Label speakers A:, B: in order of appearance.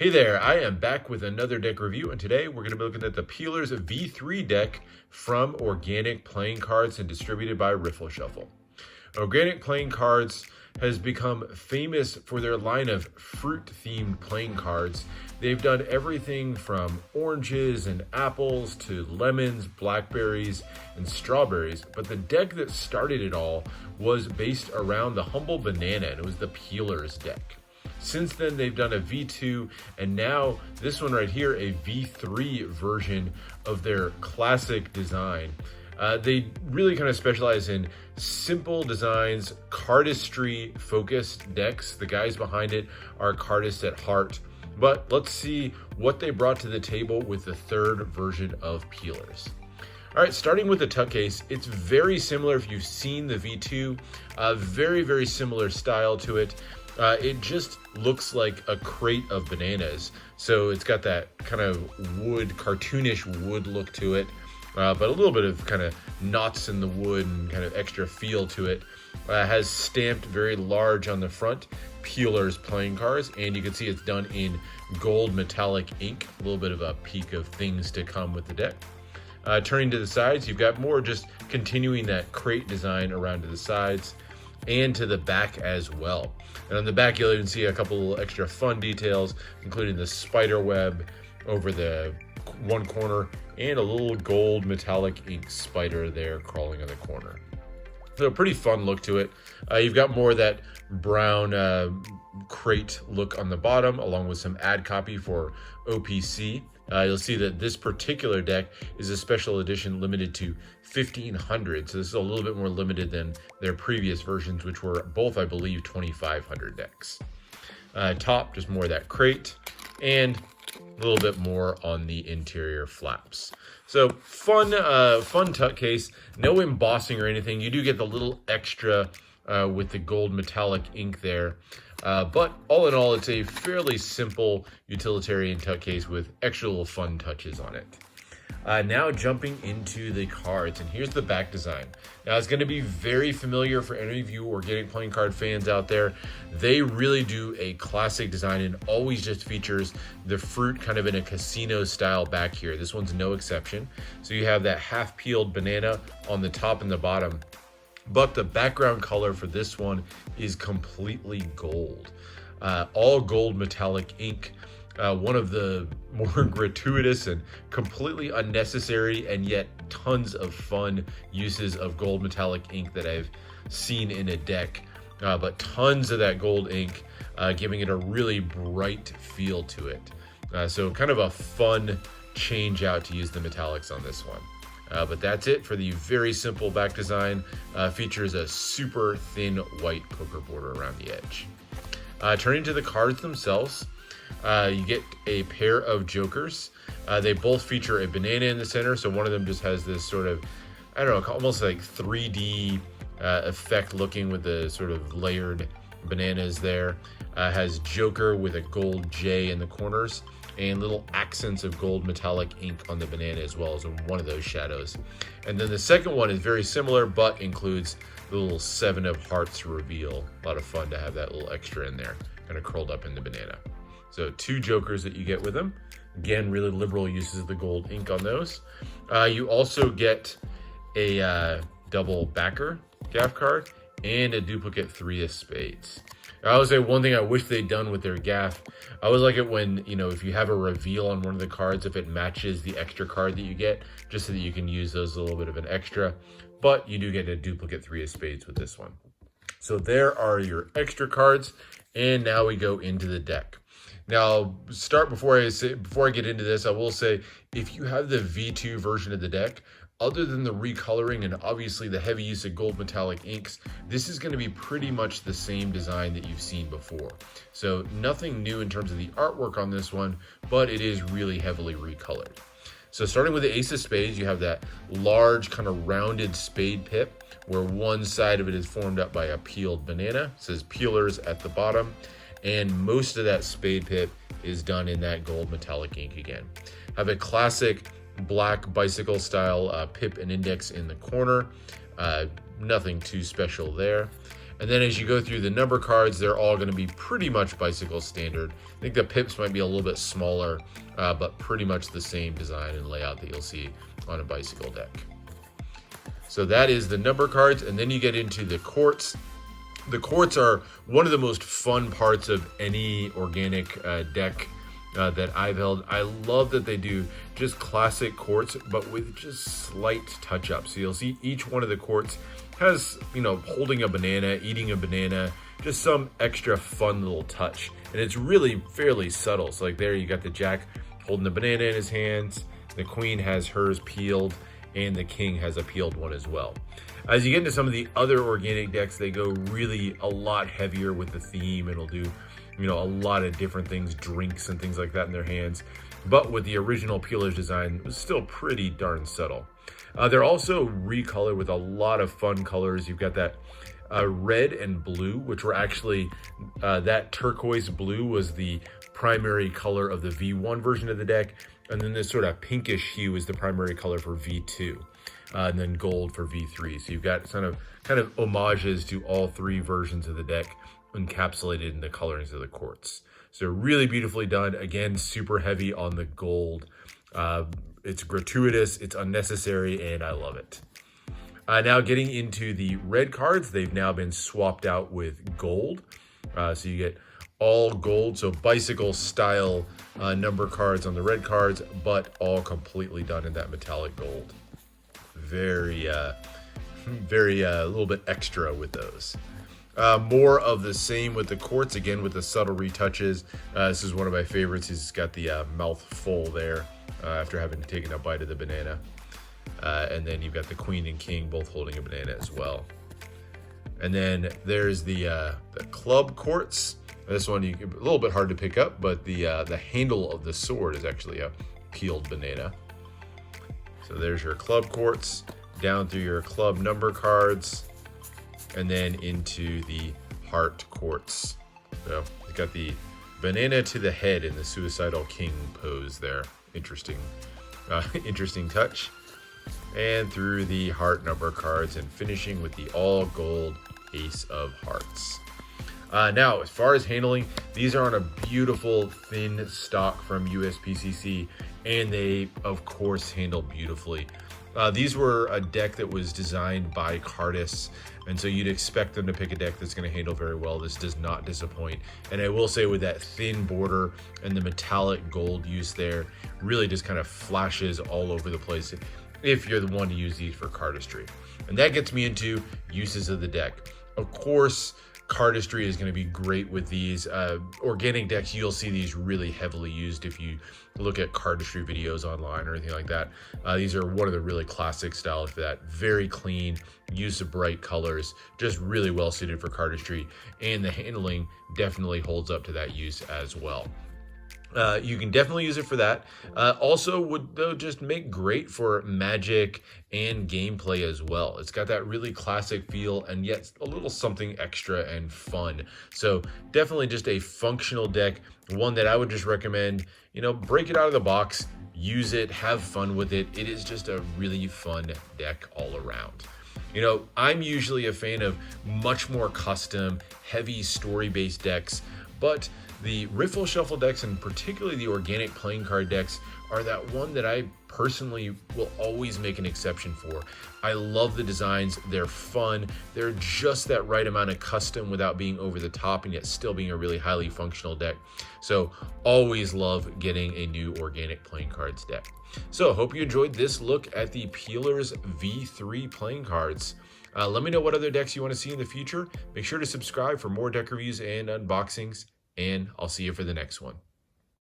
A: Hey there, I am back with another deck review, and today we're going to be looking at the Peelers V3 deck from Organic Playing Cards and distributed by Riffle Shuffle. Organic Playing Cards has become famous for their line of fruit-themed playing cards. They've done everything from oranges and apples to lemons, blackberries, and strawberries, but the deck that started it all was based around the humble banana, and it was the Peelers deck. Since then, they've done a V2, and now this one right here, a V3 version of their classic design. They really kind of specialize in simple designs, cardistry-focused decks. The guys behind it are cardists at heart. But let's see what they brought to the table with the third version of Peelers. All right, starting with the tuck case, it's very similar if you've seen the V2, very, very similar style to it. It just looks like a crate of bananas. So it's got that kind of wood, cartoonish wood look to it, but a little bit of kind of knots in the wood and kind of extra feel to it. Has stamped very large on the front, Peelers playing cards, and you can see it's done in gold metallic ink, a little bit of a peek of things to come with the deck. Turning to the sides, you've got more just continuing that crate design around to the sides and to the back as well. And on the back, you'll even see a couple extra fun details, including the spider web over the one corner and a little gold metallic ink spider there crawling on the corner. So a pretty fun look to it. You've got more of that brown crate look on the bottom, along with some ad copy for OPC. You'll see that this particular deck is a special edition limited to 1,500. So this is a little bit more limited than their previous versions, which were both, I believe, 2,500 decks. Top, just more of that crate, and a little bit more on the interior flaps. So fun tuck case. No embossing or anything. You do get the little extra with the gold metallic ink there. But all in all, it's a fairly simple utilitarian tuck case with extra little fun touches on it. Now jumping into the cards, and here's the back design. Now it's going to be very familiar for any of you Organic Playing Card fans out there. They really do a classic design and always just features the fruit kind of in a casino style back here. This one's no exception. So you have that half peeled banana on the top and the bottom. But the background color for this one is completely gold. All gold metallic ink. One of the more gratuitous and completely unnecessary and yet tons of fun uses of gold metallic ink that I've seen in a deck. But tons of that gold ink, giving it a really bright feel to it. So kind of a fun change out to use the metallics on this one. But that's it for the very simple back design. Features a super thin white poker border around the edge. Turning to the cards themselves, you get a pair of jokers. They both feature a banana in the center, so one of them just has this sort of, I don't know, almost like 3D effect looking with the sort of layered bananas there. Has Joker with a gold J in the corners, and little accents of gold metallic ink on the banana as well as one of those shadows. And then the second one is very similar, but includes the little 7 of hearts reveal. A lot of fun to have that little extra in there, kind of curled up in the banana. So 2 jokers that you get with them. Again, really liberal uses of the gold ink on those. You also get a double backer gaff card and a duplicate 3 of spades. I would say one thing I wish they'd done with their gaff, I always like it when, you know, if you have a reveal on one of the cards, if it matches the extra card that you get, just so that you can use those as a little bit of an extra. But you do get a duplicate 3 of spades with this one. So there are your extra cards, and now we go into the deck. Now, before I get into this, I will say, if you have the V2 version of the deck, other than the recoloring and obviously the heavy use of gold metallic inks, this is going to be pretty much the same design that you've seen before. So nothing new in terms of the artwork on this one, but it is really heavily recolored. So starting with the Ace of Spades, you have that large kind of rounded spade pip where one side of it is formed up by a peeled banana. It says Peelers at the bottom, and most of that spade pip is done in that gold metallic ink again. Have a classic black bicycle style pip and index in the corner. Nothing too special there. And then as you go through the number cards, they're all going to be pretty much bicycle standard. I think the pips might be a little bit smaller, but pretty much the same design and layout that you'll see on a bicycle deck. So that is the number cards, and then you get into the courts. The courts are one of the most fun parts of any organic deck that I've held. I love that they do just classic courts, but with just slight touch-ups. So you'll see each one of the courts has, holding a banana, eating a banana, just some extra fun little touch. And it's really fairly subtle. So like there you got the jack holding the banana in his hands, the queen has hers peeled, and the king has a peeled one as well. As you get into some of the other organic decks, they go really a lot heavier with the theme, and will do, a lot of different things, drinks and things like that in their hands. But with the original peelers design, it was still pretty darn subtle. They're also recolored with a lot of fun colors. You've got that red and blue, which were actually, that turquoise blue was the primary color of the V1 version of the deck. And then this sort of pinkish hue is the primary color for V2. And then gold for V3. So you've got kind of homages to all three versions of the deck encapsulated in the colorings of the courts. So really beautifully done. Again, super heavy on the gold. It's gratuitous, it's unnecessary, and I love it. Now getting into the red cards, they've now been swapped out with gold. So you get all gold, so bicycle style number cards on the red cards, but all completely done in that metallic gold. Very a little bit extra with those. More of the same with the courts, again with the subtle retouches. This is one of my favorites. He's got the mouth full there after having taken a bite of the banana. And then you've got the queen and king both holding a banana as well. And then there's the club courts. This one a little bit hard to pick up, but the handle of the sword is actually a peeled banana. So there's your club courts, down through your club number cards, and then into the heart courts. So you got the banana to the head in the suicidal king pose there. Interesting touch. And through the heart number cards, and finishing with the all gold ace of hearts. Now, as far as handling, these are on a beautiful thin stock from USPCC, and they, of course, handle beautifully. These were a deck that was designed by cardists, and so you'd expect them to pick a deck that's going to handle very well. This does not disappoint. And I will say, with that thin border and the metallic gold use there, really just kind of flashes all over the place if you're the one to use these for cardistry. And that gets me into uses of the deck. Of course, cardistry is going to be great with these. Organic decks, you'll see these really heavily used if you look at cardistry videos online or anything like that. These are one of the really classic styles for that. Very clean, use of bright colors, just really well suited for cardistry. And the handling definitely holds up to that use as well. You can definitely use it for that. Also would though just make great for Magic and gameplay as well. It's got that really classic feel and yet a little something extra and fun. So definitely just a functional deck, one that I would just recommend, break it out of the box, use it, have fun with it. It is just a really fun deck all around. I'm usually a fan of much more custom, heavy story-based decks, but the Riffle Shuffle decks, and particularly the organic playing card decks, are that one that I personally will always make an exception for. I love the designs, they're fun, they're just that right amount of custom without being over the top and yet still being a really highly functional deck. So always love getting a new organic playing cards deck. So hope you enjoyed this look at the Peelers V3 playing cards. Let me know what other decks you want to see in the future. Make sure to subscribe for more deck reviews and unboxings, and I'll see you for the next one.